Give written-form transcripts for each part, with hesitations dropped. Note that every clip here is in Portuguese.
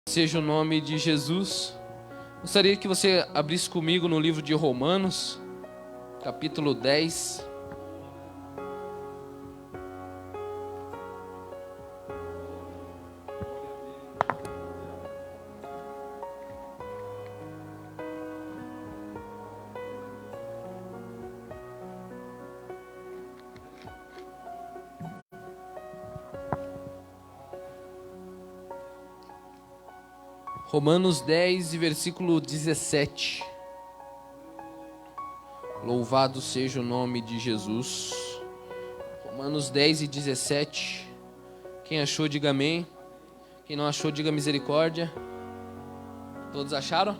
Seja o nome de Jesus. Gostaria que você abrisse comigo no livro de Romanos, capítulo 10. Romanos 10, versículo 17. Louvado seja o nome de Jesus. Romanos 10 e 17. Quem achou, diga amém. Quem não achou, diga misericórdia. Todos acharam?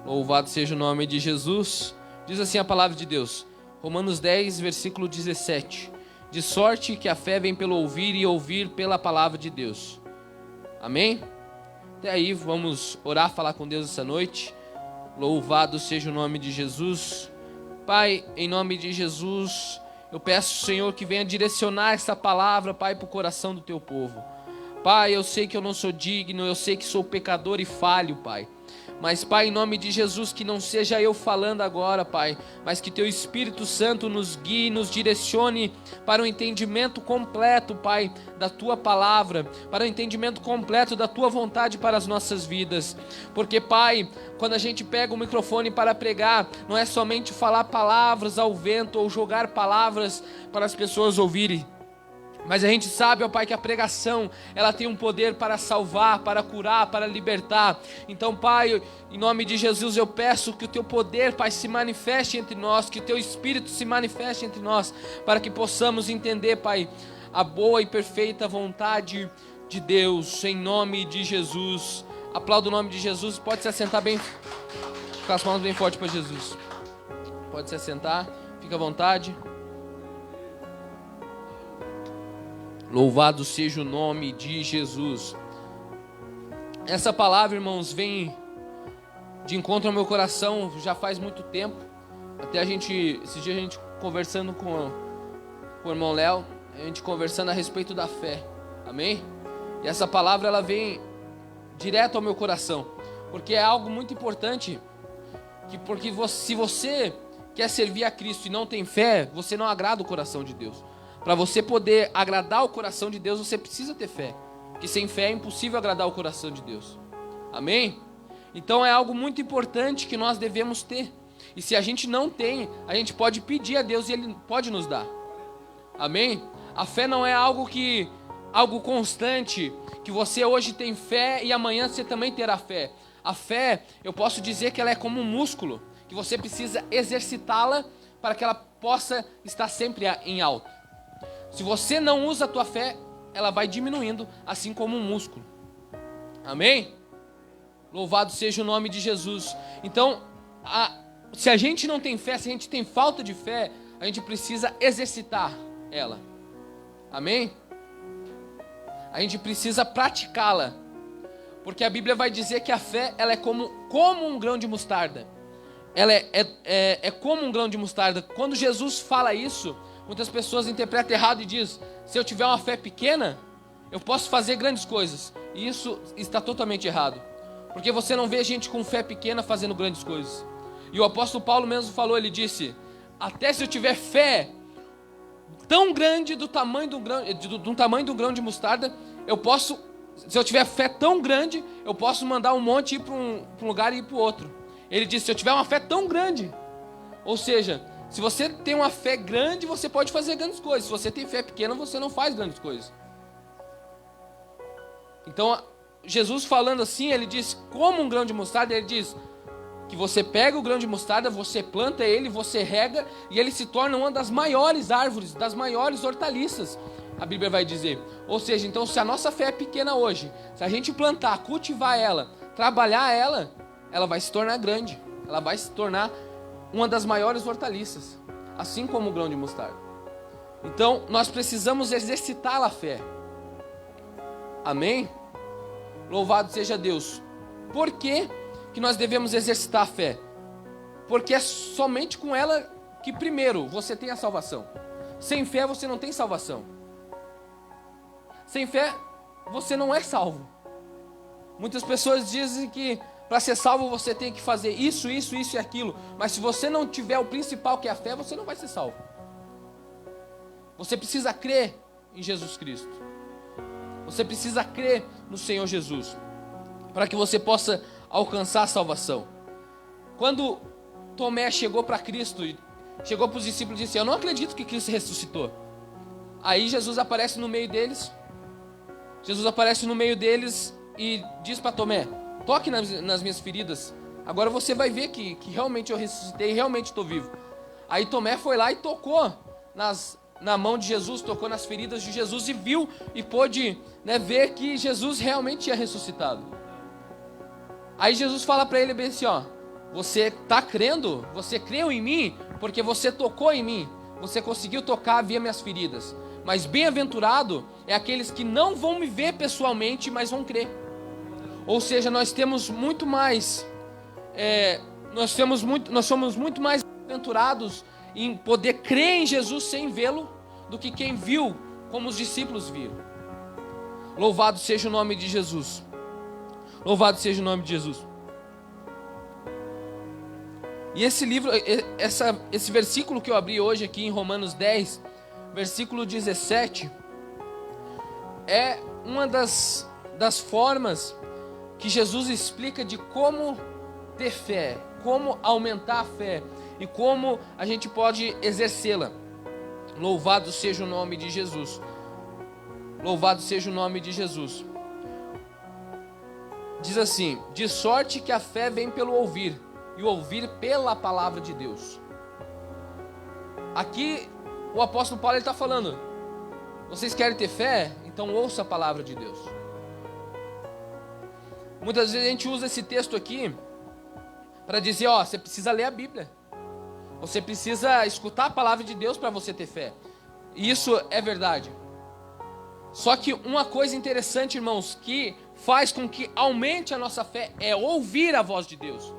Louvado seja o nome de Jesus. Diz assim a palavra de Deus. Romanos 10, versículo 17. De sorte que a fé vem pelo ouvir e ouvir pela palavra de Deus. Amém? Até aí, vamos orar, falar com Deus essa noite. Louvado seja o nome de Jesus. Pai, em nome de Jesus, eu peço, Senhor, que venha direcionar essa palavra, Pai, para o coração do teu povo. Pai, eu sei que eu não sou digno, eu sei que sou pecador e falho, Pai. Mas, Pai, em nome de Jesus, que não seja eu falando agora, Pai, mas que Teu Espírito Santo nos guie, nos direcione para o entendimento completo, Pai, da Tua palavra, para o entendimento completo da Tua vontade para as nossas vidas. Porque, Pai, quando a gente pega o microfone para pregar, não é somente falar palavras ao vento ou jogar palavras para as pessoas ouvirem. Mas a gente sabe, ó Pai, que a pregação, ela tem um poder para salvar, para curar, para libertar. Então, Pai, em nome de Jesus, eu peço que o Teu poder, Pai, se manifeste entre nós, que o Teu Espírito se manifeste entre nós, para que possamos entender, Pai, a boa e perfeita vontade de Deus, em nome de Jesus. Aplauda o nome de Jesus, pode se assentar bem, com as mãos bem fortes para Jesus. Pode se assentar, fica à vontade. Louvado seja o nome de Jesus. Essa palavra, irmãos, vem de encontro ao meu coração já faz muito tempo. Até esses dias a gente conversando com o irmão Léo, a gente conversando a respeito da fé. Amém? E essa palavra, ela vem direto ao meu coração, porque é algo muito importante. Porque se você quer servir a Cristo e não tem fé, você não agrada o coração de Deus. Para você poder agradar o coração de Deus, você precisa ter fé. Porque sem fé é impossível agradar o coração de Deus. Amém? Então é algo muito importante que nós devemos ter. E se a gente não tem, a gente pode pedir a Deus e Ele pode nos dar. Amém? A fé não é algo constante, que você hoje tem fé e amanhã você também terá fé. A fé, eu posso dizer que ela é como um músculo, que você precisa exercitá-la para que ela possa estar sempre em alta. Se você não usa a tua fé, ela vai diminuindo, assim como um músculo. Amém? Louvado seja o nome de Jesus. Então, se a gente não tem fé, se a gente tem falta de fé, a gente precisa exercitar ela. Amém? A gente precisa praticá-la. Porque a Bíblia vai dizer que a fé, ela é como um grão de mostarda. Ela é como um grão de mostarda. Quando Jesus fala isso, muitas pessoas interpretam errado e dizem: se eu tiver uma fé pequena, eu posso fazer grandes coisas. E isso está totalmente errado. Porque você não vê gente com fé pequena fazendo grandes coisas. E o apóstolo Paulo mesmo falou, ele disse: até se eu tiver fé tão grande do tamanho do grão de mostarda, se eu tiver fé tão grande, eu posso mandar um monte ir para um lugar e ir para o outro. Ele disse: se eu tiver uma fé tão grande, ou seja, se você tem uma fé grande, você pode fazer grandes coisas. Se você tem fé pequena, você não faz grandes coisas. Então, Jesus falando assim, ele diz, como um grão de mostarda, ele diz que você pega o grão de mostarda, você planta ele, você rega, e ele se torna uma das maiores árvores, das maiores hortaliças, a Bíblia vai dizer. Ou seja, então, se a nossa fé é pequena hoje, se a gente plantar, cultivar ela, trabalhar ela, ela vai se tornar grande, ela vai se tornar uma das maiores hortaliças, assim como o grão de mostarda. Então, nós precisamos exercitar a fé. Amém? Louvado seja Deus. Por que nós devemos exercitar a fé? Porque é somente com ela que, primeiro, você tem a salvação. Sem fé, você não tem salvação. Sem fé, você não é salvo. Muitas pessoas dizem que para ser salvo você tem que fazer isso, isso, isso e aquilo. Mas se você não tiver o principal, que é a fé, você não vai ser salvo. Você precisa crer em Jesus Cristo. Você precisa crer no Senhor Jesus, para que você possa alcançar a salvação. Quando Tomé chegou para Cristo, chegou para os discípulos e disse: eu não acredito que Cristo ressuscitou. Aí Jesus aparece no meio deles. Jesus aparece no meio deles e diz para Tomé: toque nas minhas feridas. Agora você vai ver que realmente eu ressuscitei, realmente estou vivo. Aí Tomé foi lá e tocou na mão de Jesus, tocou nas feridas de Jesus e viu e pôde, ver que Jesus realmente tinha ressuscitado. Aí Jesus fala para ele bem assim, ó: você está crendo? Você creu em mim porque você tocou em mim. Você conseguiu tocar via minhas feridas. Mas bem-aventurado é aqueles que não vão me ver pessoalmente, mas vão crer. Ou seja, nós temos muito mais, nós somos muito mais bem-aventurados em poder crer em Jesus sem vê-lo, do que quem viu como os discípulos viram. Louvado seja o nome de Jesus. Louvado seja o nome de Jesus. E esse livro, esse versículo que eu abri hoje aqui em Romanos 10, versículo 17, é uma das formas que Jesus explica de como ter fé, como aumentar a fé e como a gente pode exercê-la. Louvado seja o nome de Jesus. Louvado seja o nome de Jesus. Diz assim: de sorte que a fé vem pelo ouvir, e o ouvir pela palavra de Deus. Aqui o apóstolo Paulo está falando: vocês querem ter fé? Então ouça a palavra de Deus. Muitas vezes a gente usa esse texto aqui para dizer, ó, você precisa ler a Bíblia. Você precisa escutar a palavra de Deus para você ter fé. E isso é verdade. Só que uma coisa interessante, irmãos, que faz com que aumente a nossa fé é ouvir a voz de Deus.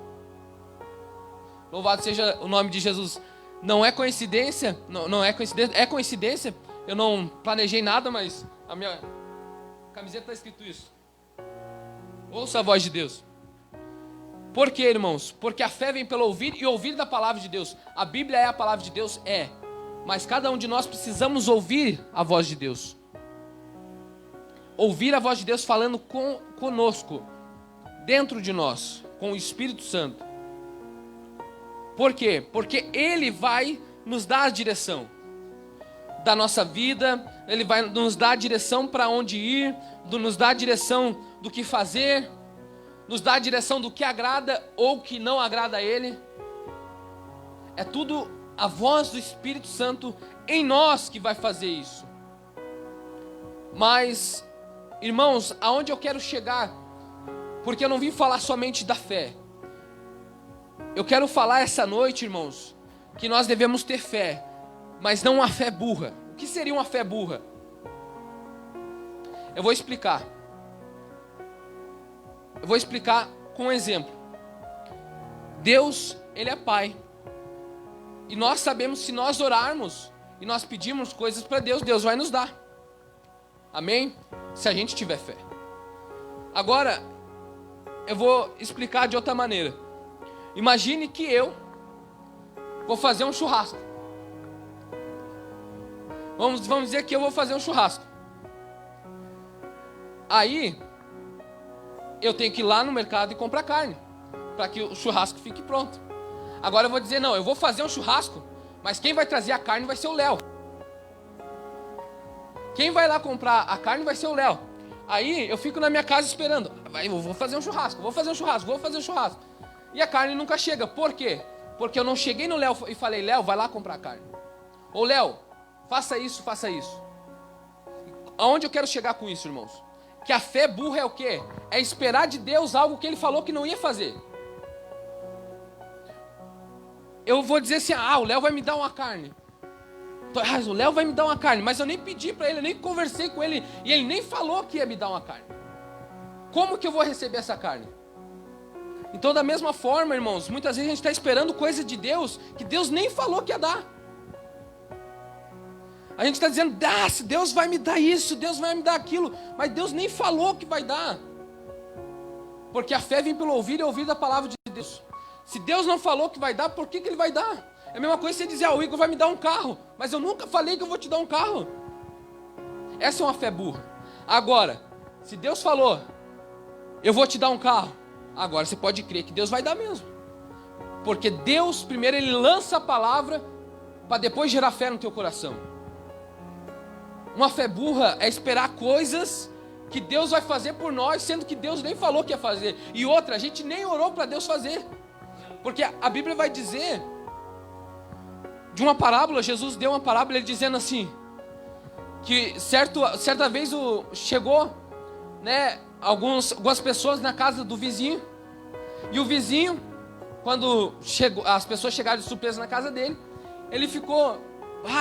Louvado seja o nome de Jesus. Não é coincidência, não é coincidência, é coincidência. Eu não planejei nada, mas a minha camiseta está escrito isso. Ouça a voz de Deus. Por quê, irmãos? Porque a fé vem pelo ouvir e ouvir da palavra de Deus. A Bíblia é a palavra de Deus? É. Mas cada um de nós precisamos ouvir a voz de Deus. Ouvir a voz de Deus falando conosco, dentro de nós, com o Espírito Santo. Por quê? Porque Ele vai nos dar a direção da nossa vida, Ele vai nos dar a direção para onde ir, nos dar a direção do que fazer, nos dá a direção do que agrada ou que não agrada a Ele. É tudo a voz do Espírito Santo em nós que vai fazer isso. Mas, irmãos, aonde eu quero chegar? Porque eu não vim falar somente da fé. Eu quero falar essa noite, irmãos, que nós devemos ter fé, mas não uma fé burra. O que seria uma fé burra? Eu vou explicar. Eu vou explicar com um exemplo. Deus, Ele é Pai. E nós sabemos, se nós orarmos e nós pedirmos coisas para Deus, Deus vai nos dar. Amém? Se a gente tiver fé. Agora, eu vou explicar de outra maneira. Imagine que eu vou fazer um churrasco. Vamos dizer que eu vou fazer um churrasco. Aí, eu tenho que ir lá no mercado e comprar carne, para que o churrasco fique pronto. Agora eu vou dizer, não, eu vou fazer um churrasco, mas quem vai trazer a carne vai ser o Léo. Quem vai lá comprar a carne vai ser o Léo. Aí eu fico na minha casa esperando. Eu vou fazer um churrasco, vou fazer um churrasco. E a carne nunca chega. Por quê? Porque eu não cheguei no Léo e falei, Léo, vai lá comprar a carne. Ou Léo, faça isso. Aonde eu quero chegar com isso, irmãos? Que a fé burra é o quê? É esperar de Deus algo que Ele falou que não ia fazer. Eu vou dizer assim, o Léo vai me dar uma carne. O Léo vai me dar uma carne, mas eu nem pedi para ele, eu nem conversei com ele, e ele nem falou que ia me dar uma carne. Como que eu vou receber essa carne? Então, da mesma forma, irmãos, muitas vezes a gente está esperando coisa de Deus, que Deus nem falou que ia dar. A gente está dizendo, se Deus vai me dar isso, Deus vai me dar aquilo, mas Deus nem falou que vai dar. Porque a fé vem pelo ouvir e ouvir da palavra de Deus. Se Deus não falou que vai dar, por que Ele vai dar? É a mesma coisa que você dizer, o Igor vai me dar um carro, mas eu nunca falei que eu vou te dar um carro. Essa é uma fé burra. Agora, se Deus falou, eu vou te dar um carro, agora você pode crer que Deus vai dar mesmo. Porque Deus, primeiro, Ele lança a palavra para depois gerar fé no teu coração. Uma fé burra é esperar coisas que Deus vai fazer por nós, sendo que Deus nem falou que ia fazer. E outra, a gente nem orou para Deus fazer. Porque a Bíblia vai dizer, de uma parábola, Jesus deu uma parábola, ele dizendo assim, que certa vez chegou, né, algumas pessoas na casa do vizinho, e o vizinho, quando as pessoas chegaram de surpresa na casa dele, ele ficou,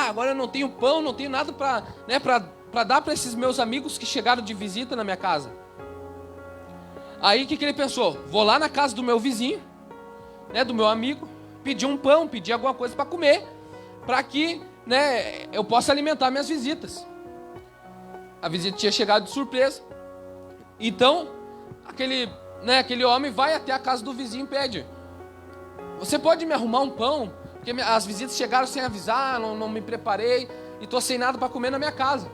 agora eu não tenho pão, não tenho nada para dar para esses meus amigos que chegaram de visita na minha casa. Aí o que ele pensou? Vou lá na casa do meu vizinho, né, do meu amigo, pedir um pão, pedir alguma coisa para comer, para que, né, eu possa alimentar minhas visitas. A visita tinha chegado de surpresa. Então, aquele homem vai até a casa do vizinho e pede: você pode me arrumar um pão? Porque as visitas chegaram sem avisar, não me preparei e estou sem nada para comer na minha casa.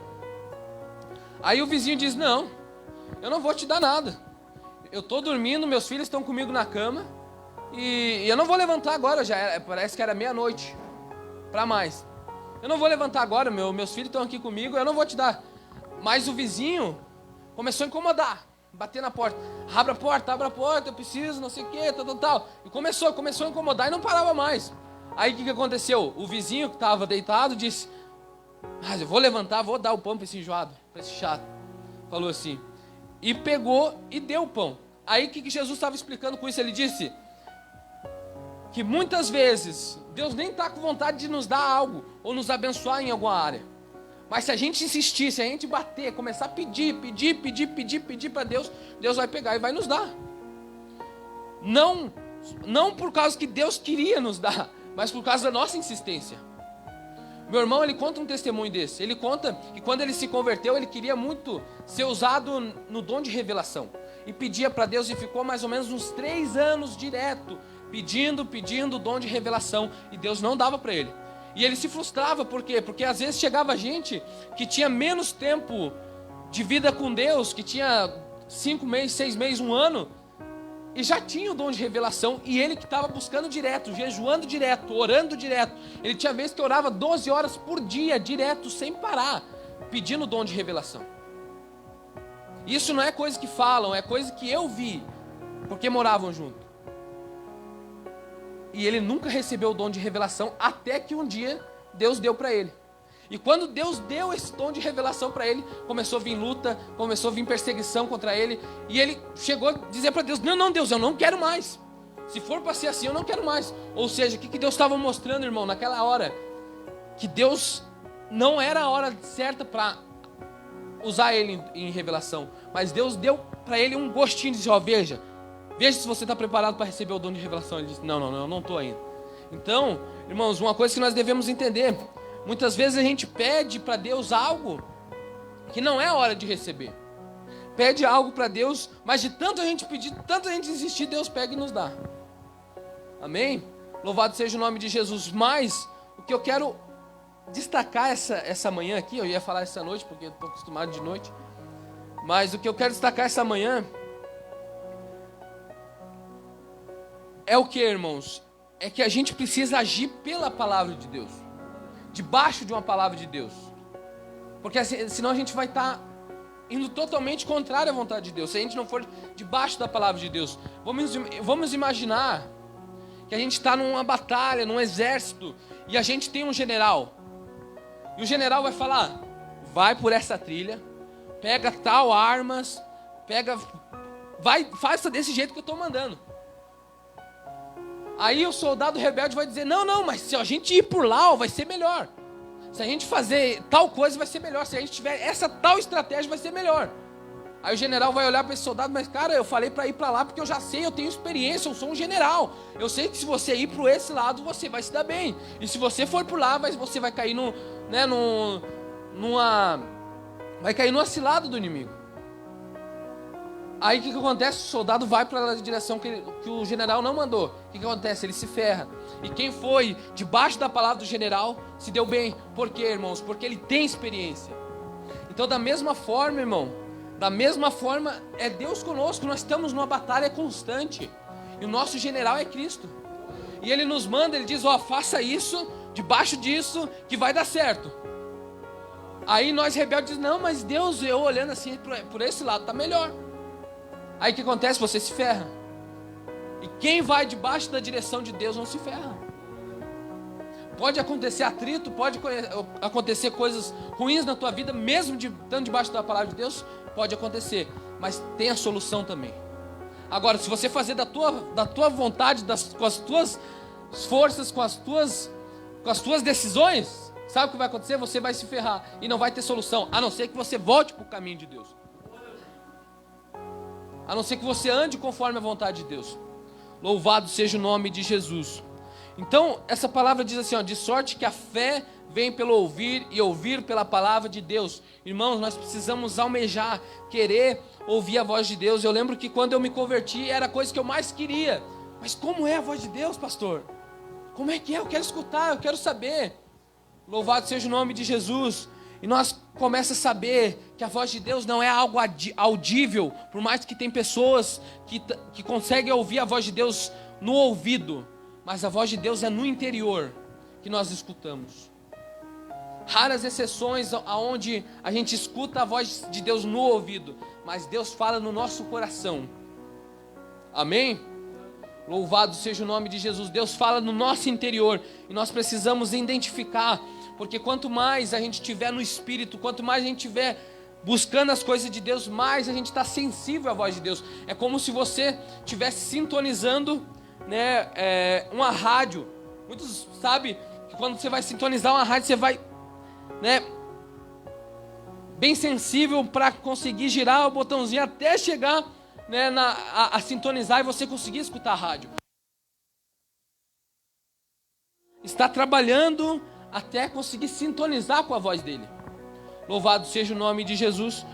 Aí o vizinho diz: não, eu não vou te dar nada. Eu estou dormindo, meus filhos estão comigo na cama e eu não vou levantar agora, parece que era meia-noite, para mais. Eu não vou levantar agora, meus filhos estão aqui comigo, eu não vou te dar. Mas o vizinho começou a incomodar, bater na porta. Abre a porta, eu preciso, não sei o que, tal. E começou a incomodar e não parava mais. Aí o que aconteceu? O vizinho que estava deitado disse: mas eu vou levantar, vou dar o pão para esse enjoado, para esse chato. Falou assim. E pegou e deu o pão. Aí o que Jesus estava explicando com isso? Ele disse que muitas vezes Deus nem está com vontade de nos dar algo ou nos abençoar em alguma área. Mas se a gente insistir, se a gente bater, começar a pedir para Deus, Deus vai pegar e vai nos dar. Não por causa que Deus queria nos dar, mas por causa da nossa insistência. Meu irmão, ele conta um testemunho desse. Ele conta que quando ele se converteu, ele queria muito ser usado no dom de revelação. E pedia para Deus e ficou mais ou menos uns 3 anos direto, pedindo o dom de revelação. E Deus não dava para ele. E ele se frustrava, por quê? Porque às vezes chegava gente que tinha menos tempo de vida com Deus, que tinha 5 meses, 6 meses, 1 ano, e já tinha o dom de revelação, e ele que estava buscando direto, jejuando direto, orando direto. Ele tinha vezes que orava 12 horas por dia, direto, sem parar, pedindo o dom de revelação. Isso não é coisa que falam, é coisa que eu vi, porque moravam junto. E ele nunca recebeu o dom de revelação, até que um dia Deus deu para ele. E quando Deus deu esse dom de revelação para ele, começou a vir luta, começou a vir perseguição contra ele. E ele chegou a dizer para Deus: não, Deus, eu não quero mais. Se for para ser assim, eu não quero mais. Ou seja, o que Deus estava mostrando, irmão, naquela hora? Que Deus não era a hora certa para usar ele em revelação. Mas Deus deu para ele um gostinho de dizer: ó, veja se você está preparado para receber o dom de revelação. Ele disse: não, eu não estou ainda. Então, irmãos, uma coisa que nós devemos entender: muitas vezes a gente pede para Deus algo que não é a hora de receber. Pede algo para Deus, mas de tanto a gente pedir, tanto a gente insistir, Deus pega e nos dá. Amém? Louvado seja o nome de Jesus. Mas o que eu quero destacar essa manhã aqui, eu ia falar essa noite, porque estou acostumado de noite. Mas o que eu quero destacar essa manhã é o que, irmãos? É que a gente precisa agir pela palavra de Deus, debaixo de uma palavra de Deus, porque senão a gente vai estar indo totalmente contrário à vontade de Deus, se a gente não for debaixo da palavra de Deus. Vamos imaginar que a gente está numa batalha, num exército, e a gente tem um general, e o general vai falar: vai por essa trilha, pega tal armas, faça desse jeito que eu estou mandando. Aí o soldado rebelde vai dizer: não, mas se a gente ir por lá, vai ser melhor. Se a gente fazer tal coisa, vai ser melhor. Se a gente tiver essa tal estratégia, vai ser melhor. Aí o general vai olhar para esse soldado: mas cara, eu falei para ir para lá porque eu já sei, eu tenho experiência, eu sou um general. Eu sei que se você ir para esse lado, você vai se dar bem. E se você for por lá, você vai cair vai cair numa cilada do inimigo. Aí o que acontece? O soldado vai para a direção que o general não mandou. O que acontece? Ele se ferra. E quem foi debaixo da palavra do general se deu bem. Por quê, irmãos? Porque ele tem experiência. Então, da mesma forma, irmão, da mesma forma é Deus conosco. Nós estamos numa batalha constante. E o nosso general é Cristo. E Ele nos manda, Ele diz, ó, faça isso, debaixo disso, que vai dar certo. Aí nós rebeldes dizemos, não, mas Deus, eu olhando assim por esse lado, tá melhor. Aí o que acontece? Você se ferra. E quem vai debaixo da direção de Deus não se ferra. Pode acontecer atrito, pode acontecer coisas ruins na tua vida, mesmo estando debaixo da palavra de Deus, pode acontecer. Mas tem a solução também. Agora, se você fazer da tua vontade, com as tuas forças, com as tuas decisões, sabe o que vai acontecer? Você vai se ferrar e não vai ter solução, a não ser que você volte para o caminho de Deus. A não ser que você ande conforme a vontade de Deus. Louvado seja o nome de Jesus. Então, essa palavra diz assim, ó, de sorte que a fé vem pelo ouvir e ouvir pela palavra de Deus. Irmãos, nós precisamos almejar, querer ouvir a voz de Deus. Eu lembro que quando eu me converti, era a coisa que eu mais queria. Mas como é a voz de Deus, pastor? Como é que é? Eu quero escutar, eu quero saber. Louvado seja o nome de Jesus. E nós começamos a saber que a voz de Deus não é algo audível, por mais que tem pessoas que conseguem ouvir a voz de Deus no ouvido, mas a voz de Deus é no interior que nós escutamos. Raras exceções aonde a gente escuta a voz de Deus no ouvido, mas Deus fala no nosso coração. Amém? Louvado seja o nome de Jesus. Deus fala no nosso interior e nós precisamos identificar. Porque quanto mais a gente estiver no Espírito, quanto mais a gente estiver buscando as coisas de Deus, mais a gente está sensível à voz de Deus. É como se você estivesse sintonizando, né, uma rádio. Muitos sabem que quando você vai sintonizar uma rádio, você vai, né, bem sensível para conseguir girar o botãozinho até chegar, né, a sintonizar e você conseguir escutar a rádio. Está trabalhando até conseguir sintonizar com a voz dele. Louvado seja o nome de Jesus,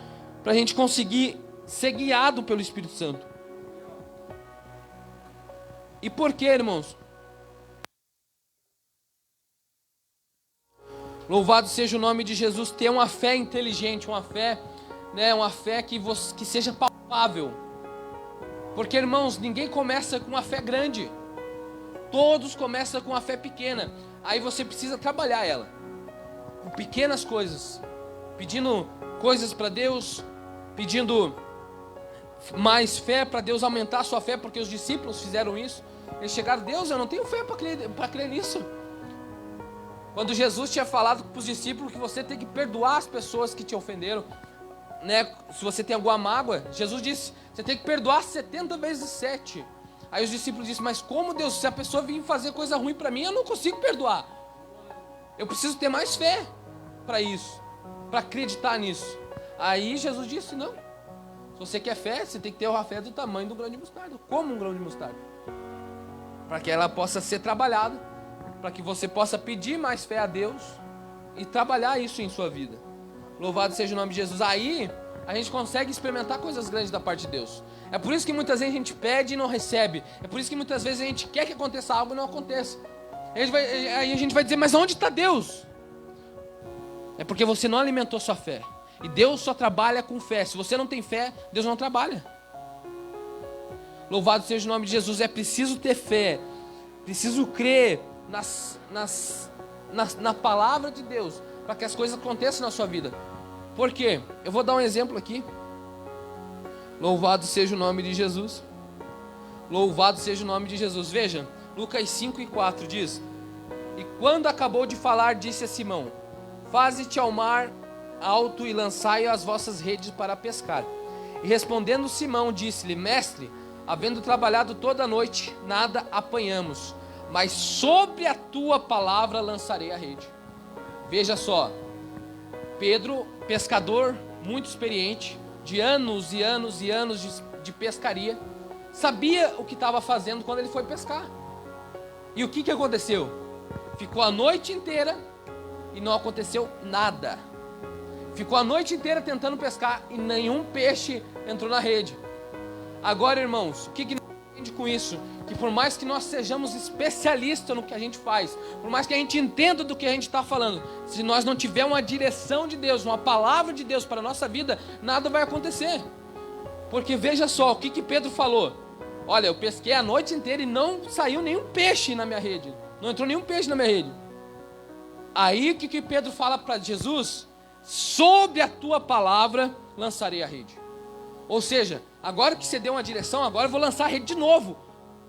para a gente conseguir ser guiado pelo Espírito Santo. E por quê, irmãos? Louvado seja o nome de Jesus, ter uma fé inteligente, uma fé, né, uma fé que seja palpável. Porque, irmãos, ninguém começa com uma fé grande. Todos começam com uma fé pequena. Aí você precisa trabalhar ela, com pequenas coisas, pedindo coisas para Deus, pedindo mais fé para Deus aumentar a sua fé, porque os discípulos fizeram isso. Eles chegaram, Deus, eu não tenho fé para crer nisso. Quando Jesus tinha falado para os discípulos que você tem que perdoar as pessoas que te ofenderam, né? Se você tem alguma mágoa, Jesus disse, você tem que perdoar 70 vezes 7. Aí os discípulos disseram, mas como, Deus, se a pessoa vir fazer coisa ruim para mim, eu não consigo perdoar. Eu preciso ter mais fé para isso, para acreditar nisso. Aí Jesus disse, não, se você quer fé, você tem que ter uma fé do tamanho do grão de mostarda. Como um grão de mostarda? Para que ela possa ser trabalhada, para que você possa pedir mais fé a Deus e trabalhar isso em sua vida. Louvado seja o nome de Jesus. Aí a gente consegue experimentar coisas grandes da parte de Deus. É por isso que muitas vezes a gente pede e não recebe. É por isso que muitas vezes a gente quer que aconteça algo e não aconteça. Aí a gente vai dizer, mas onde está Deus? É porque você não alimentou sua fé. E Deus só trabalha com fé. Se você não tem fé, Deus não trabalha. Louvado seja o nome de Jesus. É preciso ter fé. Preciso crer na palavra de Deus, para que as coisas aconteçam na sua vida. Por quê? Eu vou dar um exemplo aqui. Louvado seja o nome de Jesus. Louvado seja o nome de Jesus. Veja, Lucas 5:4 diz: e quando acabou de falar, disse a Simão: faze-te ao mar alto e lançai as vossas redes para pescar. E respondendo Simão, disse-lhe: mestre, havendo trabalhado toda a noite, nada apanhamos, mas sobre a tua palavra lançarei a rede. Veja só, Pedro, pescador muito experiente, de anos e anos e anos de pescaria, sabia o que estava fazendo quando ele foi pescar. E o que aconteceu? Ficou a noite inteira e não aconteceu nada. Ficou a noite inteira tentando pescar e nenhum peixe entrou na rede. Agora, irmãos, o que nós entendemos com isso? Que por mais que nós sejamos especialistas no que a gente faz, por mais que a gente entenda do que a gente está falando, se nós não tivermos uma direção de Deus, uma palavra de Deus para a nossa vida, nada vai acontecer. Porque veja só, o que Pedro falou? Olha, eu pesquei a noite inteira e não saiu nenhum peixe na minha rede. Não entrou nenhum peixe na minha rede. Aí o que Pedro fala para Jesus? Sobre a tua palavra lançarei a rede. Ou seja, agora que você deu uma direção, agora eu vou lançar a rede de novo.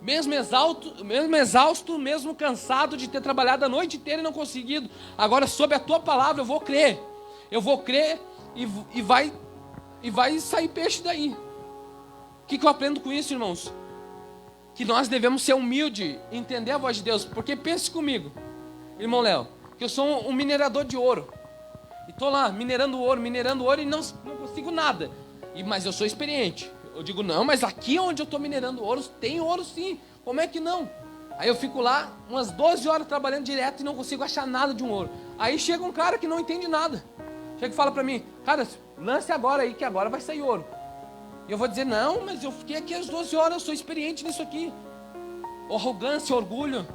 Mesmo exausto, mesmo cansado de ter trabalhado a noite inteira e não conseguido. Agora sobre a tua palavra eu vou crer. Eu vou crer e vai sair peixe daí. O que eu aprendo com isso, irmãos? Que nós devemos ser humildes, entender a voz de Deus. Porque pense comigo, irmão Léo, que eu sou um minerador de ouro. E estou lá minerando ouro e não consigo nada. Mas eu sou experiente. Eu digo, não, mas aqui onde eu estou minerando ouro, tem ouro sim. Como é que não? Aí eu fico lá umas 12 horas trabalhando direto e não consigo achar nada de um ouro. Aí chega um cara que não entende nada. Chega e fala para mim, cara, lance agora aí que agora vai sair ouro. E eu vou dizer, não, mas eu fiquei aqui às 12 horas, eu sou experiente nisso aqui. Arrogância, orgulho.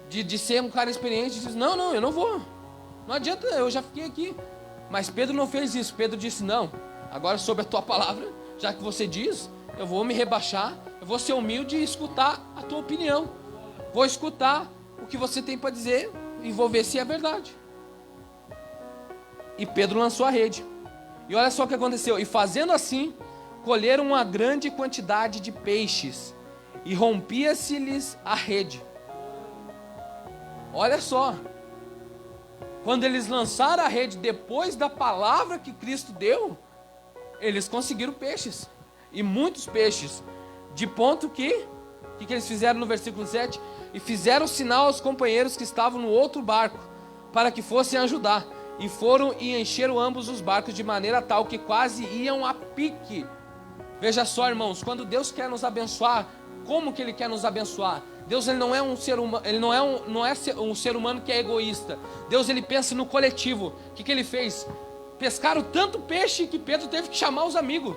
De ser um cara experiente, diz, não, eu não vou. Não adianta, eu já fiquei aqui. Mas Pedro não fez isso. Pedro disse, não, agora sobre a tua palavra, já que você diz, eu vou me rebaixar, eu vou ser humilde e escutar a tua opinião. Vou escutar o que você tem para dizer e vou ver se é verdade. E Pedro lançou a rede. E olha só o que aconteceu. E fazendo assim, colheram uma grande quantidade de peixes e rompia-se-lhes a rede. Olha só. Quando eles lançaram a rede depois da palavra que Cristo deu, eles conseguiram peixes. E muitos peixes. De ponto que, o que eles fizeram no versículo 7? E fizeram sinal aos companheiros que estavam no outro barco, para que fossem ajudar. E foram e encheram ambos os barcos de maneira tal que quase iam a pique. Veja só, irmãos, quando Deus quer nos abençoar, como que Ele quer nos abençoar? Deus ele não é um ser humano, ele não é um ser humano que é egoísta. Deus ele pensa no coletivo. O que ele fez? Pescaram tanto peixe que Pedro teve que chamar os amigos.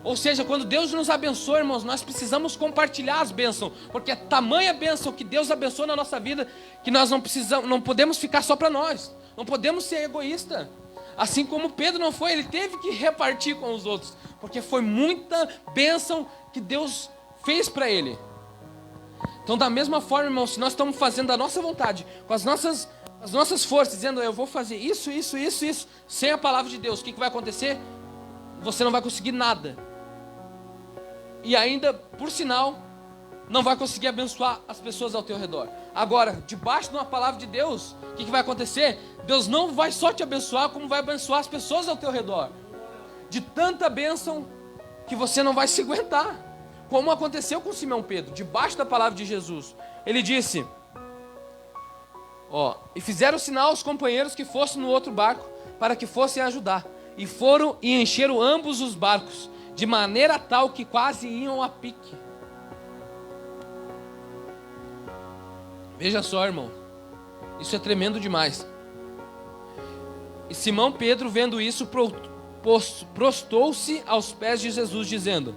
Ou seja, quando Deus nos abençoa, irmãos, nós precisamos compartilhar as bênçãos, porque é tamanha bênção que Deus abençoa na nossa vida, que nós não podemos ficar só para nós. Não podemos ser egoísta. Assim como Pedro não foi, ele teve que repartir com os outros, porque foi muita bênção que Deus fez para ele. Então, da mesma forma, irmãos, se nós estamos fazendo a nossa vontade, com as nossas forças, dizendo, eu vou fazer isso, sem a palavra de Deus, o que vai acontecer? Você não vai conseguir nada. E ainda, por sinal, não vai conseguir abençoar as pessoas ao teu redor. Agora, debaixo de uma palavra de Deus, o que vai acontecer? Deus não vai só te abençoar, como vai abençoar as pessoas ao teu redor. De tanta bênção que você não vai se aguentar. Como aconteceu com Simão Pedro, debaixo da palavra de Jesus. Ele disse, e fizeram sinal aos companheiros que fossem no outro barco, para que fossem ajudar. E foram e encheram ambos os barcos, de maneira tal que quase iam a pique. Veja só, irmão, isso é tremendo demais. E Simão Pedro, vendo isso, prostou-se aos pés de Jesus, dizendo,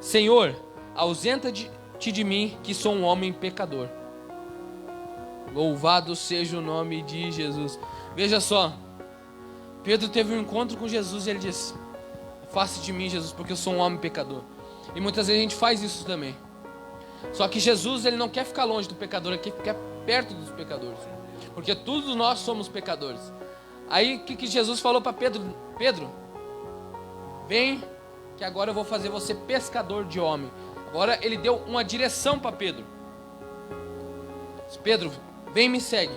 Senhor, ausenta-te de mim, que sou um homem pecador. Louvado seja o nome de Jesus. Veja só, Pedro teve um encontro com Jesus e ele disse, afaste de mim, Jesus, porque eu sou um homem pecador. E muitas vezes a gente faz isso também. Só que Jesus, ele não quer ficar longe do pecador, ele quer ficar perto dos pecadores, porque todos nós somos pecadores. Aí o que Jesus falou para Pedro? Pedro, vem, que agora eu vou fazer você pescador de homem. Agora ele deu uma direção para Pedro. Pedro, vem e me segue,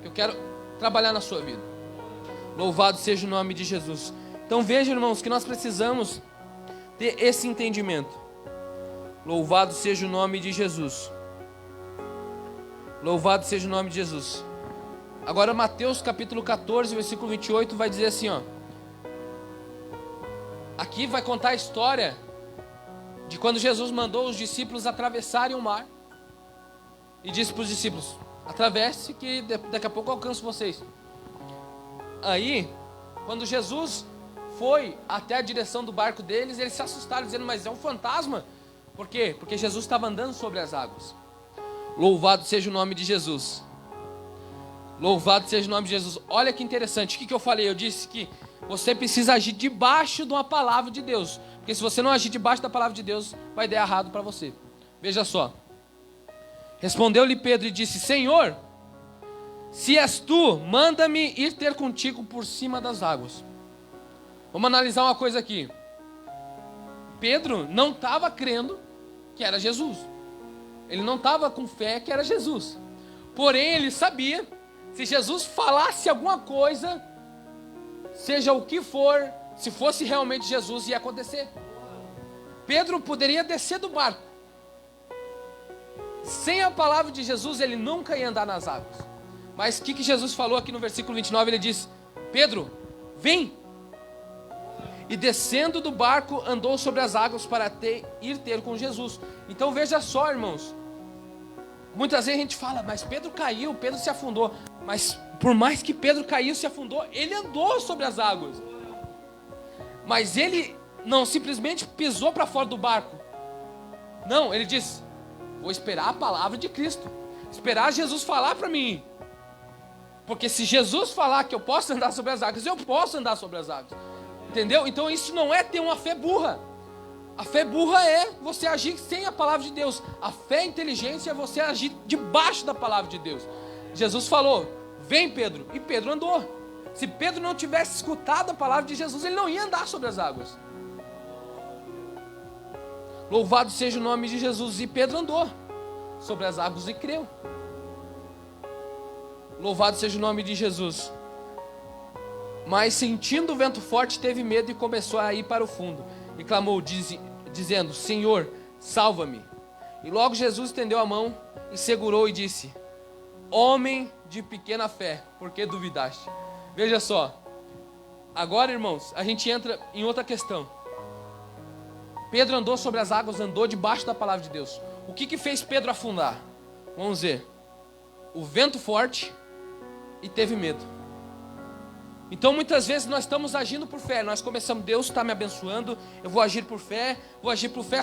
que eu quero trabalhar na sua vida. Louvado seja o nome de Jesus. Então vejam, irmãos, que nós precisamos ter esse entendimento. Louvado seja o nome de Jesus. Louvado seja o nome de Jesus. Agora Mateus capítulo 14, versículo 28 vai dizer assim, aqui vai contar a história de quando Jesus mandou os discípulos atravessarem o mar. E disse para os discípulos, atravesse que daqui a pouco eu alcanço vocês. Aí, quando Jesus foi até a direção do barco deles, eles se assustaram, dizendo, mas é um fantasma. Por quê? Porque Jesus estava andando sobre as águas. Louvado seja o nome de Jesus. Louvado seja o nome de Jesus. Olha que interessante, o que eu falei? Eu disse que você precisa agir debaixo de uma palavra de Deus. Porque se você não agir debaixo da palavra de Deus, vai dar errado para você. Veja só. Respondeu-lhe Pedro e disse, Senhor, se és tu, manda-me ir ter contigo por cima das águas. Vamos analisar uma coisa aqui. Pedro não estava crendo que era Jesus. Ele não estava com fé que era Jesus. Porém, ele sabia, se Jesus falasse alguma coisa, seja o que for, se fosse realmente Jesus, ia acontecer. Pedro poderia descer do barco. Sem a palavra de Jesus, ele nunca ia andar nas águas. Mas o que Jesus falou aqui no versículo 29? Ele diz, Pedro, vem. E descendo do barco, andou sobre as águas para ir ter com Jesus. Então veja só, irmãos. Muitas vezes a gente fala, mas Pedro caiu, Pedro se afundou. Mas por mais que Pedro caiu, se afundou, ele andou sobre as águas. Mas ele não simplesmente pisou para fora do barco. Não, ele disse, vou esperar a palavra de Cristo. Esperar Jesus falar para mim. Porque se Jesus falar que eu posso andar sobre as águas, eu posso andar sobre as águas. Entendeu? Então isso não é ter uma fé burra. A fé burra é você agir sem a palavra de Deus. A fé inteligente é você agir debaixo da palavra de Deus. Jesus falou, vem Pedro. E Pedro andou. Se Pedro não tivesse escutado a palavra de Jesus, ele não ia andar sobre as águas. Louvado seja o nome de Jesus. E Pedro andou sobre as águas e creu. Louvado seja o nome de Jesus. Mas sentindo o vento forte, teve medo e começou a ir para o fundo. E clamou, dizendo, Senhor, salva-me. E logo Jesus estendeu a mão e segurou e disse, homem de pequena fé, por que duvidaste? Veja só. Agora, irmãos, a gente entra em outra questão. Pedro andou sobre as águas, andou debaixo da palavra de Deus. O que fez Pedro afundar? Vamos ver. O vento forte e teve medo. Então muitas vezes nós estamos agindo por fé. Nós começamos, Deus está me abençoando, eu vou agir por fé,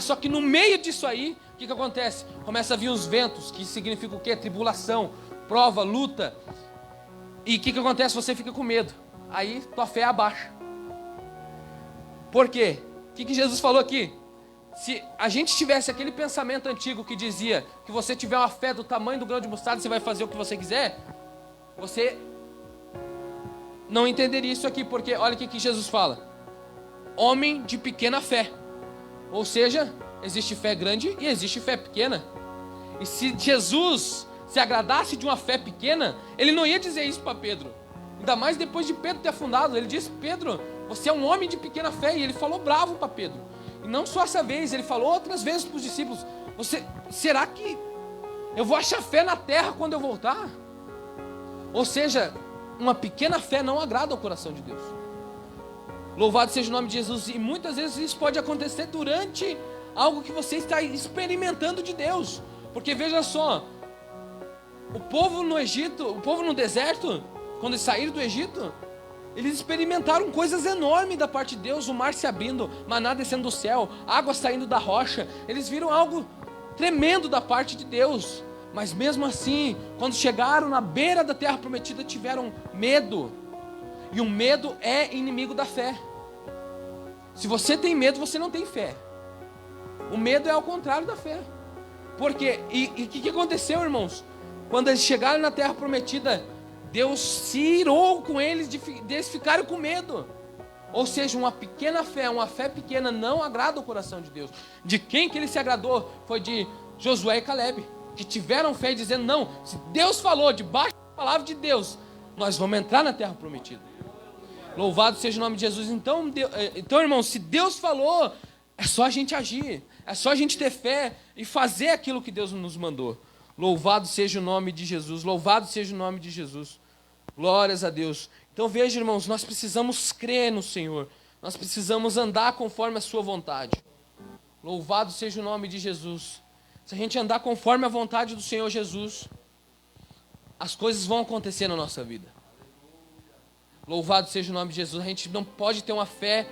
só que no meio disso aí, o que acontece? Começa a vir os ventos, que significa o quê? Tribulação, prova, luta. E o que acontece? Você fica com medo. Aí tua fé abaixa. Por quê? O que Jesus falou aqui? Se a gente tivesse aquele pensamento antigo que dizia que você tiver uma fé do tamanho do grão de mostarda, você vai fazer o que você quiser, você não entenderia isso aqui, porque olha o que Jesus fala. Homem de pequena fé. Ou seja, existe fé grande e existe fé pequena. E se Jesus se agradasse de uma fé pequena, ele não ia dizer isso para Pedro. Ainda mais depois de Pedro ter afundado. Ele disse, Pedro, você é um homem de pequena fé. E ele falou bravo para Pedro. E não só essa vez, ele falou outras vezes para os discípulos, será que eu vou achar fé na terra quando eu voltar? Ou seja, uma pequena fé não agrada ao coração de Deus. Louvado seja o nome de Jesus. E muitas vezes isso pode acontecer durante algo que você está experimentando de Deus. Porque veja só, o povo no Egito, o povo no deserto, quando eles saíram do Egito, eles experimentaram coisas enormes da parte de Deus. O mar se abrindo, maná descendo do céu, água saindo da rocha. Eles viram algo tremendo da parte de Deus. Mas mesmo assim, quando chegaram na beira da terra prometida, tiveram medo. E o medo é inimigo da fé. Se você tem medo, você não tem fé. O medo é ao contrário da fé. Por quê? E o que aconteceu, irmãos? Quando eles chegaram na terra prometida, Deus se irou com eles, eles ficaram com medo. Ou seja, uma pequena fé, uma fé pequena não agrada o coração de Deus. De quem que ele se agradou? Foi de Josué e Calebe, que tiveram fé dizendo, não, se Deus falou, debaixo da palavra de Deus, nós vamos entrar na terra prometida. Louvado seja o nome de Jesus. Então, irmão, se Deus falou, é só a gente agir, é só a gente ter fé e fazer aquilo que Deus nos mandou. Louvado seja o nome de Jesus, louvado seja o nome de Jesus. Glórias a Deus. Então veja, irmãos, nós precisamos crer no Senhor, nós precisamos andar conforme a sua vontade. Louvado seja o nome de Jesus. Se a gente andar conforme a vontade do Senhor Jesus, as coisas vão acontecer na nossa vida. Louvado seja o nome de Jesus. A gente não pode ter uma fé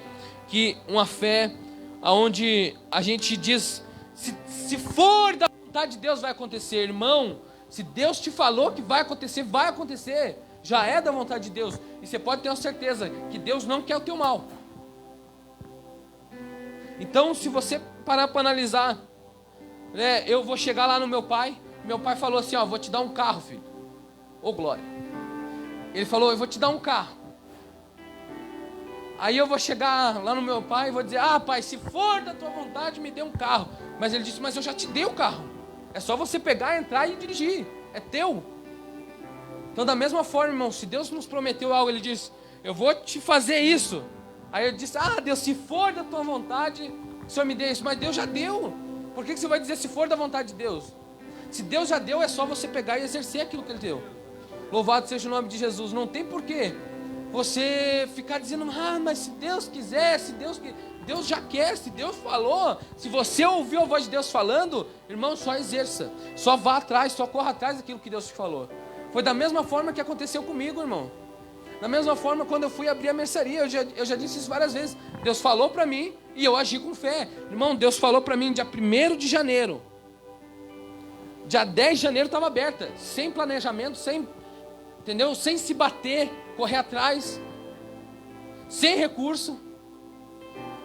onde a gente diz, se for da vontade de Deus vai acontecer. Irmão, se Deus te falou que vai acontecer, vai acontecer. Já é da vontade de Deus. E você pode ter uma certeza que Deus não quer o teu mal. Então, se você parar para analisar, né, eu vou chegar lá no meu pai falou assim, ó, vou te dar um carro, filho. Ô, glória. Ele falou, eu vou te dar um carro. Aí eu vou chegar lá no meu pai e vou dizer, pai, se for da tua vontade, me dê um carro. Mas ele disse, mas eu já te dei o carro. É só você pegar, entrar e dirigir. É teu. Então, da mesma forma, irmão, se Deus nos prometeu algo, Ele diz, eu vou te fazer isso. Aí eu disse, Deus, se for da tua vontade, o Senhor me dê isso. Mas Deus já deu. Por que você vai dizer se for da vontade de Deus? Se Deus já deu, é só você pegar e exercer aquilo que Ele deu. Louvado seja o nome de Jesus. Não tem porquê você ficar dizendo, mas se Deus quiser, Deus já quer, se Deus falou, se você ouviu a voz de Deus falando, irmão, só exerça, só vá atrás, só corra atrás daquilo que Deus te falou. Foi da mesma forma que aconteceu comigo, irmão. Da mesma forma quando eu fui abrir a mercearia, eu já disse isso várias vezes. Deus falou para mim e eu agi com fé. Irmão, Deus falou para mim dia 1º de janeiro. Dia 10 de janeiro estava aberta, sem planejamento, entendeu? Sem se bater, correr atrás, sem recurso.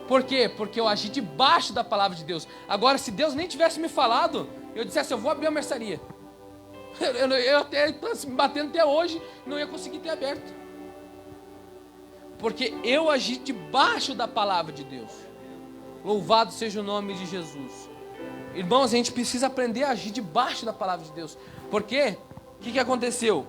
Por quê? Porque eu agi debaixo da palavra de Deus. Agora, se Deus nem tivesse me falado, eu dissesse, eu vou abrir a mercearia. Eu até estou me batendo até hoje, não ia conseguir ter aberto. Porque eu agi debaixo da palavra de Deus. Louvado seja o nome de Jesus. Irmãos, a gente precisa aprender a agir debaixo da palavra de Deus. Porque, o que aconteceu?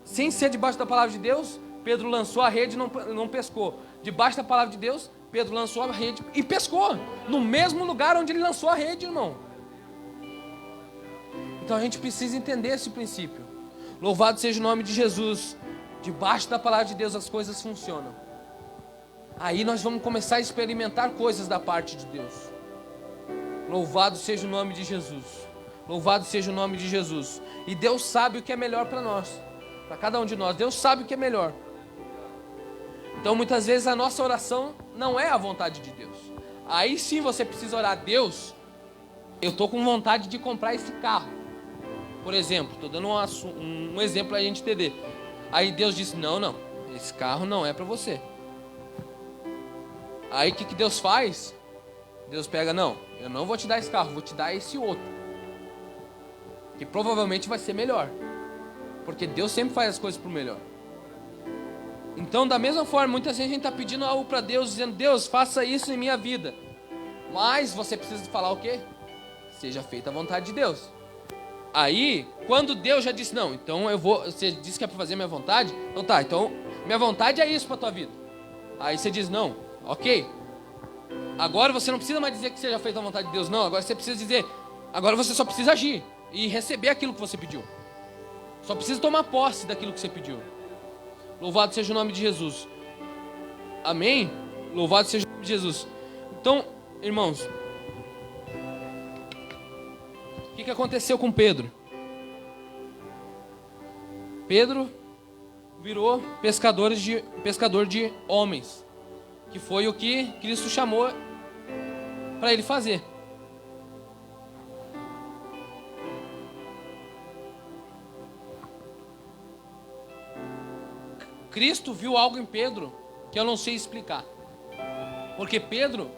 Sem ser debaixo da palavra de Deus, Pedro lançou a rede e não pescou. Debaixo da palavra de Deus, Pedro lançou a rede e pescou. No mesmo lugar onde ele lançou a rede, irmão. Então a gente precisa entender esse princípio. Louvado seja o nome de Jesus. Debaixo da palavra de Deus as coisas funcionam. Aí nós vamos começar a experimentar coisas da parte de Deus. Louvado seja o nome de Jesus. Louvado seja o nome de Jesus. E Deus sabe o que é melhor para nós. Para cada um de nós. Deus sabe o que é melhor. Então muitas vezes a nossa oração não é a vontade de Deus. Aí sim você precisa orar. Deus, eu estou com vontade de comprar esse carro. Por exemplo, estou dando um exemplo para a gente entender. Aí Deus disse, não, esse carro não é para você. Aí o que Deus faz? Deus pega, não, eu não vou te dar esse carro, vou te dar esse outro. Que provavelmente vai ser melhor. Porque Deus sempre faz as coisas para o melhor. Então, da mesma forma, muitas vezes a gente está pedindo algo para Deus, dizendo, Deus, faça isso em minha vida. Mas você precisa falar o quê? Seja feita a vontade de Deus. Aí, quando Deus já disse, não, então você disse que é para fazer a minha vontade, então tá, então minha vontade é isso para a tua vida. Aí você diz, não, ok. Agora você não precisa mais dizer que seja feita a vontade de Deus, não, agora você precisa dizer, agora você só precisa agir e receber aquilo que você pediu. Só precisa tomar posse daquilo que você pediu. Louvado seja o nome de Jesus. Amém? Louvado seja o nome de Jesus. Então, irmãos, o que aconteceu com Pedro? Pedro virou pescador de homens, que foi o que Cristo chamou para ele fazer. Cristo viu algo em Pedro que eu não sei explicar. Porque Pedro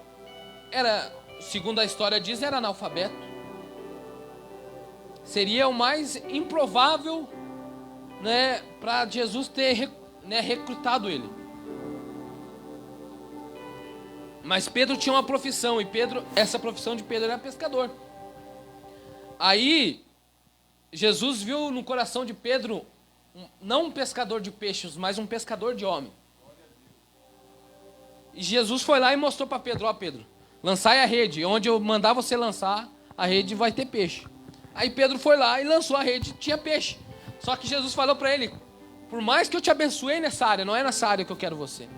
era, segundo a história diz, era analfabeto. Seria o mais improvável, né, para Jesus ter recrutado ele. Mas Pedro tinha uma profissão e essa profissão de Pedro era pescador. Aí Jesus viu no coração de Pedro não um pescador de peixes, mas um pescador de homem. E Jesus foi lá e mostrou para Pedro, ó Pedro, lançai a rede, onde eu mandar você lançar, a rede vai ter peixe. Aí Pedro foi lá e lançou a rede, tinha peixe. Só que Jesus falou para ele, por mais que eu te abençoei nessa área, não é nessa área que eu quero você.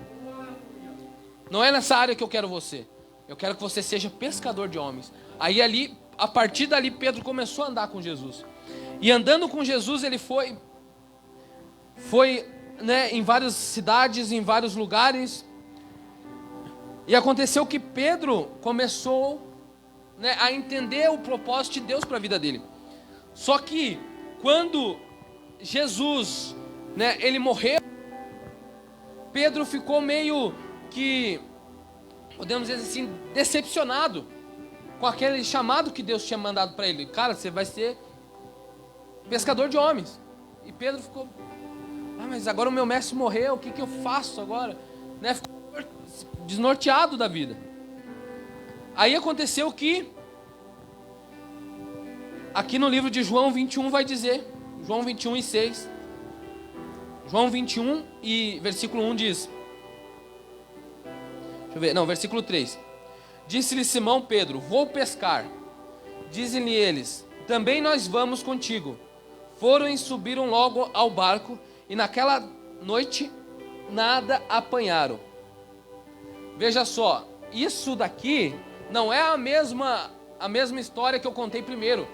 Não é nessa área que eu quero você. Eu quero que você seja pescador de homens. Aí ali, a partir dali, Pedro começou a andar com Jesus. E andando com Jesus, ele foi né, em várias cidades, em vários lugares. E aconteceu que Pedro começou, né, a entender o propósito de Deus para a vida dele. Só que quando Jesus, né, ele morreu, Pedro ficou meio que, podemos dizer assim, decepcionado com aquele chamado que Deus tinha mandado para ele. Cara, você vai ser pescador de homens. E Pedro ficou, mas agora o meu mestre morreu, o que eu faço agora? Né? Ficou desnorteado da vida. Aí aconteceu que, aqui no livro de João 21 vai dizer, João 21 e 6, João 21 e versículo 1 diz, versículo 3, disse-lhe Simão Pedro, vou pescar. Dizem-lhe eles, também nós vamos contigo. Foram e subiram logo ao barco, e naquela noite nada apanharam. Veja só, isso daqui não é a mesma história que eu contei primeiro.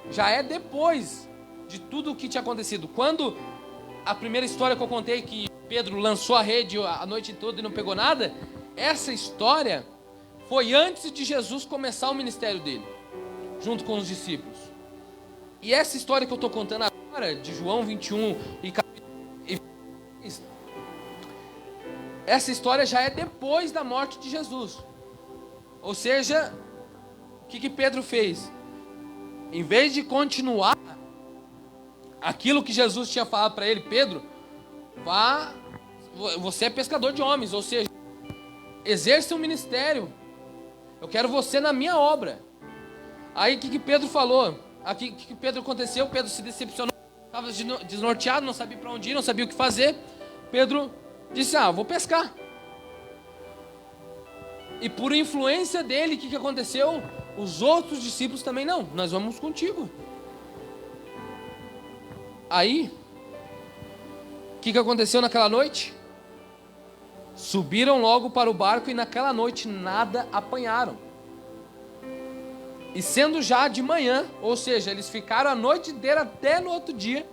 Já é depois de tudo o que tinha acontecido. Quando a primeira história que eu contei, que Pedro lançou a rede a noite toda e não pegou nada, essa história foi antes de Jesus começar o ministério dele, junto com os discípulos. E essa história que eu estou contando agora, de João 21 e capítulo, essa história já é depois da morte de Jesus. Ou seja, o que Pedro fez? Em vez de continuar aquilo que Jesus tinha falado para ele, Pedro, você é pescador de homens, ou seja, exerça um ministério, eu quero você na minha obra. Aí o que Pedro falou? O que Pedro aconteceu? Pedro se decepcionou, estava desnorteado, não sabia para onde ir, não sabia o que fazer. Pedro disse, vou pescar. E por influência dele, o que aconteceu? Os outros discípulos também, não, nós vamos contigo. Aí, o que aconteceu naquela noite? Subiram logo para o barco e naquela noite nada apanharam. E sendo já de manhã, ou seja, eles ficaram a noite inteira até no outro dia,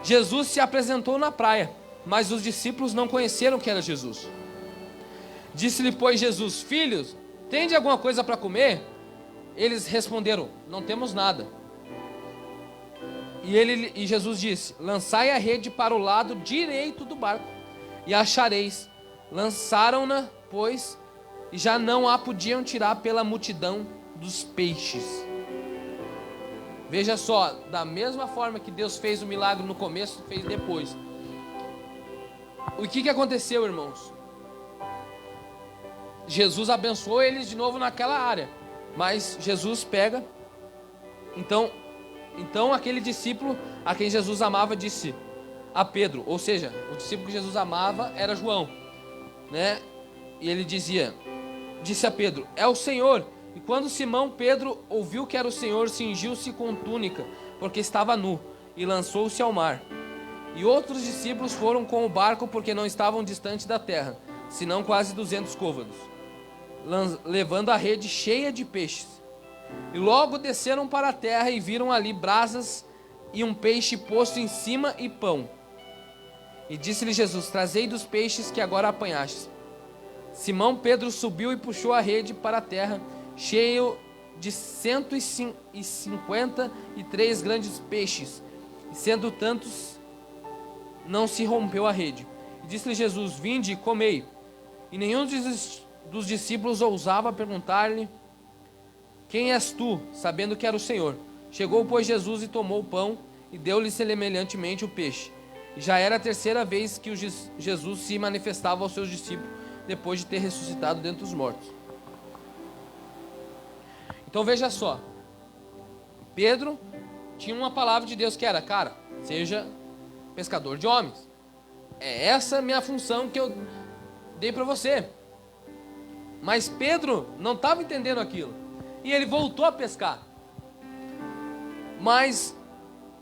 Jesus se apresentou na praia, mas os discípulos não conheceram que era Jesus. Disse-lhe, pois, Jesus, filhos, tende alguma coisa para comer? Eles responderam, não temos nada. E Jesus disse, lançai a rede para o lado direito do barco, e achareis. Lançaram-na, pois, e já não a podiam tirar pela multidão dos peixes. Veja só, da mesma forma que Deus fez o milagre no começo, fez depois. O que aconteceu, irmãos? Jesus abençoou eles de novo naquela área, mas Jesus pega, então aquele discípulo a quem Jesus amava disse a Pedro, ou seja, o discípulo que Jesus amava era João, né? E ele disse a Pedro, é o Senhor. E quando Simão Pedro ouviu que era o Senhor, cingiu-se com túnica, porque estava nu, e lançou-se ao mar. E outros discípulos foram com o barco, porque não estavam distante da terra, senão quase 200 côvados, levando a rede cheia de peixes. E logo desceram para a terra e viram ali brasas e um peixe posto em cima e pão. E disse-lhe Jesus, trazei dos peixes que agora apanhastes. Simão Pedro subiu e puxou a rede para a terra, cheio de 153 grandes peixes, e sendo tantos, não se rompeu a rede. E disse-lhe Jesus, vinde e comei. E nenhum dos discípulos ousava perguntar-lhe, quem és tu? Sabendo que era o Senhor. Chegou, pois, Jesus e tomou o pão, e deu-lhe semelhantemente o peixe. E já era a terceira vez que Jesus se manifestava aos seus discípulos, depois de ter ressuscitado dentre os mortos. Então veja só, Pedro tinha uma palavra de Deus que era, cara, seja pescador de homens. É essa a minha função que eu dei para você. Mas Pedro não estava entendendo aquilo, e ele voltou a pescar. Mas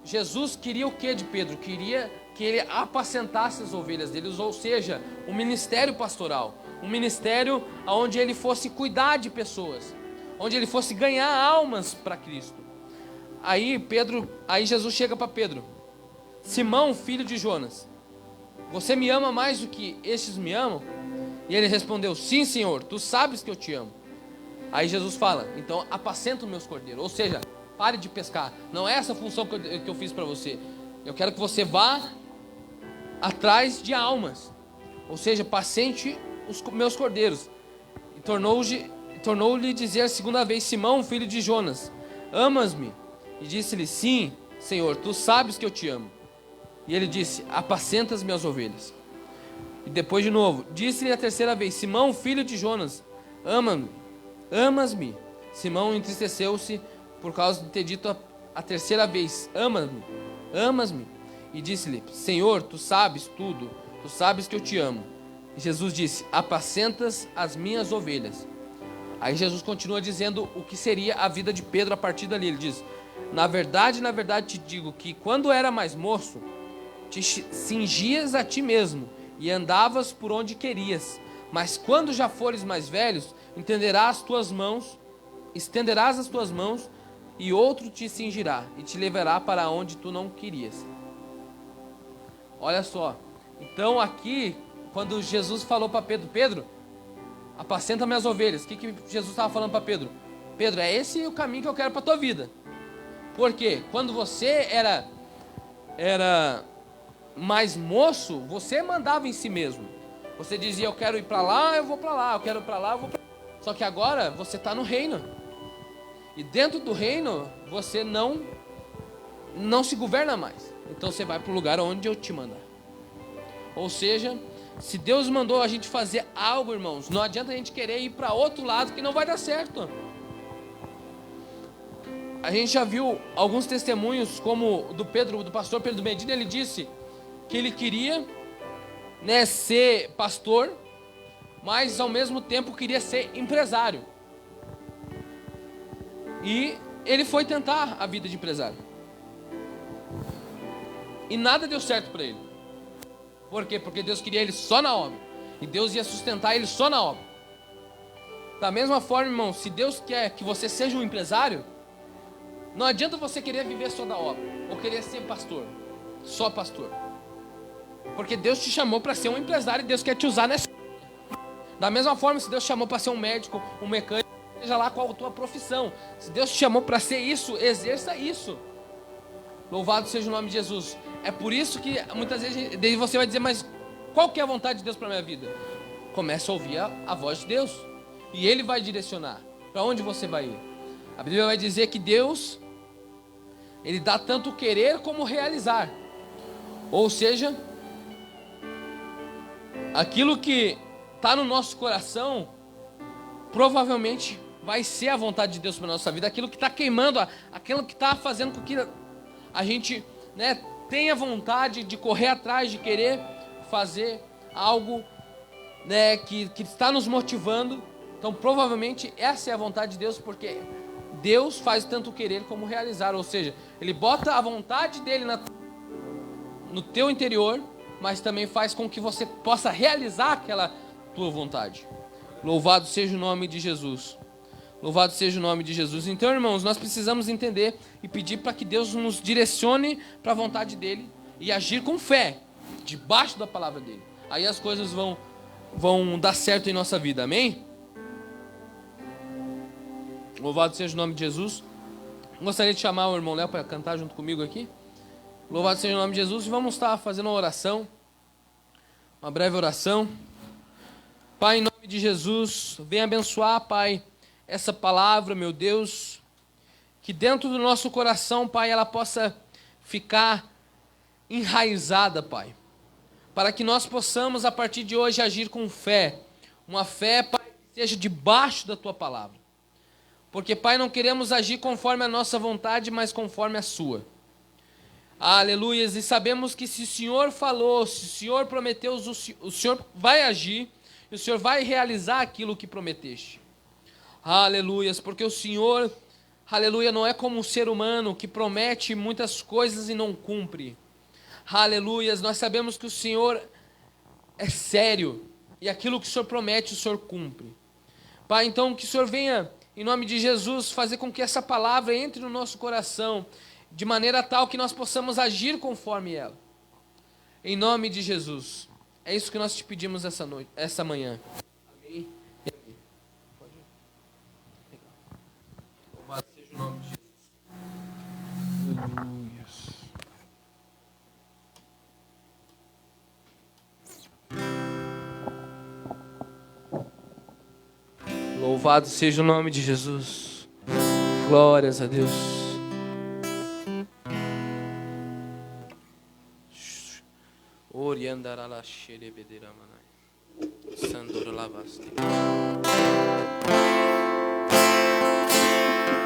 Jesus queria o que de Pedro? Queria que ele apacentasse as ovelhas deles, ou seja, um ministério pastoral, um ministério onde ele fosse cuidar de pessoas, onde ele fosse ganhar almas para Cristo. Aí Jesus chega para Pedro, Simão, filho de Jonas, você me ama mais do que estes me amam? E ele respondeu, sim, Senhor, tu sabes que eu te amo. Aí Jesus fala, então apacenta os meus cordeiros. Ou seja, pare de pescar. Não é essa a função que eu fiz para você. Eu quero que você vá atrás de almas. Ou seja, apacente os meus cordeiros. E tornou-lhe dizer a segunda vez, Simão, filho de Jonas, amas-me? E disse-lhe, sim, Senhor, tu sabes que eu te amo. E ele disse, apacenta as minhas ovelhas. E depois de novo, disse-lhe a terceira vez, Simão, filho de Jonas, amas-me? Simão entristeceu-se por causa de ter dito a terceira vez, amas-me? E disse-lhe, Senhor, tu sabes tudo, tu sabes que eu te amo. E Jesus disse, apacentas as minhas ovelhas. Aí Jesus continua dizendo o que seria a vida de Pedro a partir dali. Ele diz, na verdade te digo que quando era mais moço, te cingias a ti mesmo e andavas por onde querias. Mas quando já fores mais velhos, estenderás as tuas mãos e outro te cingirá e te levará para onde tu não querias. Olha só, então aqui, quando Jesus falou para Pedro, apacenta minhas ovelhas, o que Jesus estava falando para Pedro? Pedro, é esse o caminho que eu quero para a tua vida. Porque quando você era mais moço, você mandava em si mesmo. Você dizia, eu quero ir para lá, eu vou para lá, eu quero ir para lá, eu vou para lá. Só que agora você está no reino. E dentro do reino, você não se governa mais. Então você vai para o lugar onde eu te mandar. Ou seja, se Deus mandou a gente fazer algo, irmãos, não adianta a gente querer ir para outro lado que não vai dar certo. A gente já viu alguns testemunhos, como do pastor Pedro Medina. Ele disse que ele queria, ser pastor, mas ao mesmo tempo queria ser empresário. E ele foi tentar a vida de empresário. E nada deu certo para ele. Por quê? Porque Deus queria ele só na obra. E Deus ia sustentar ele só na obra. Da mesma forma, irmão, se Deus quer que você seja um empresário, não adianta você querer viver só da obra, ou querer ser pastor, só pastor. Porque Deus te chamou para ser um empresário e Deus quer te usar nessa. Da mesma forma, se Deus te chamou para ser um médico, um mecânico, seja lá qual a tua profissão. Se Deus te chamou para ser isso, exerça isso. Louvado seja o nome de Jesus. É por isso que muitas vezes você vai dizer, mas qual que é a vontade de Deus para a minha vida? Comece a ouvir a voz de Deus. E Ele vai direcionar para onde você vai ir. A Bíblia vai dizer que Deus, Ele dá tanto querer como realizar. Ou seja, aquilo que está no nosso coração, provavelmente vai ser a vontade de Deus para a nossa vida. Aquilo que está queimando, aquilo que está fazendo com que a gente tenha vontade de correr atrás, de querer fazer algo que está nos motivando. Então provavelmente essa é a vontade de Deus, porque Deus faz tanto querer como realizar. Ou seja, Ele bota a vontade dEle no teu interior, mas também faz com que você possa realizar aquela tua vontade. Louvado seja o nome de Jesus. Louvado seja o nome de Jesus. Então, irmãos, nós precisamos entender e pedir para que Deus nos direcione para a vontade dEle e agir com fé, debaixo da palavra dEle. Aí as coisas vão dar certo em nossa vida, amém? Louvado seja o nome de Jesus. Gostaria de chamar o irmão Léo para cantar junto comigo aqui. Louvado seja o nome de Jesus. E vamos estar fazendo uma oração, uma breve oração. Pai, em nome de Jesus, venha abençoar, Pai, essa palavra, meu Deus, que dentro do nosso coração, Pai, ela possa ficar enraizada, Pai, para que nós possamos, a partir de hoje, agir com fé, uma fé, Pai, que seja debaixo da Tua palavra, porque, Pai, não queremos agir conforme a nossa vontade, mas conforme a Sua. Aleluias, e sabemos que se o Senhor falou, se o Senhor prometeu, o Senhor vai agir, e o Senhor vai realizar aquilo que prometeste. Aleluias, porque o Senhor, aleluia, não é como um ser humano que promete muitas coisas e não cumpre. Aleluias, nós sabemos que o Senhor é sério, e aquilo que o Senhor promete, o Senhor cumpre. Pai, então que o Senhor venha, em nome de Jesus, fazer com que essa palavra entre no nosso coração, de maneira tal que nós possamos agir conforme ela. Em nome de Jesus. É isso que nós te pedimos essa noite, essa manhã. Amém. E amém. Pode ir. Legal. Louvado seja o nome de Jesus. Aleluia. Louvado seja o nome de Jesus. Glórias a Deus. Oriandarala xerebederamanai. Sandora lavaste.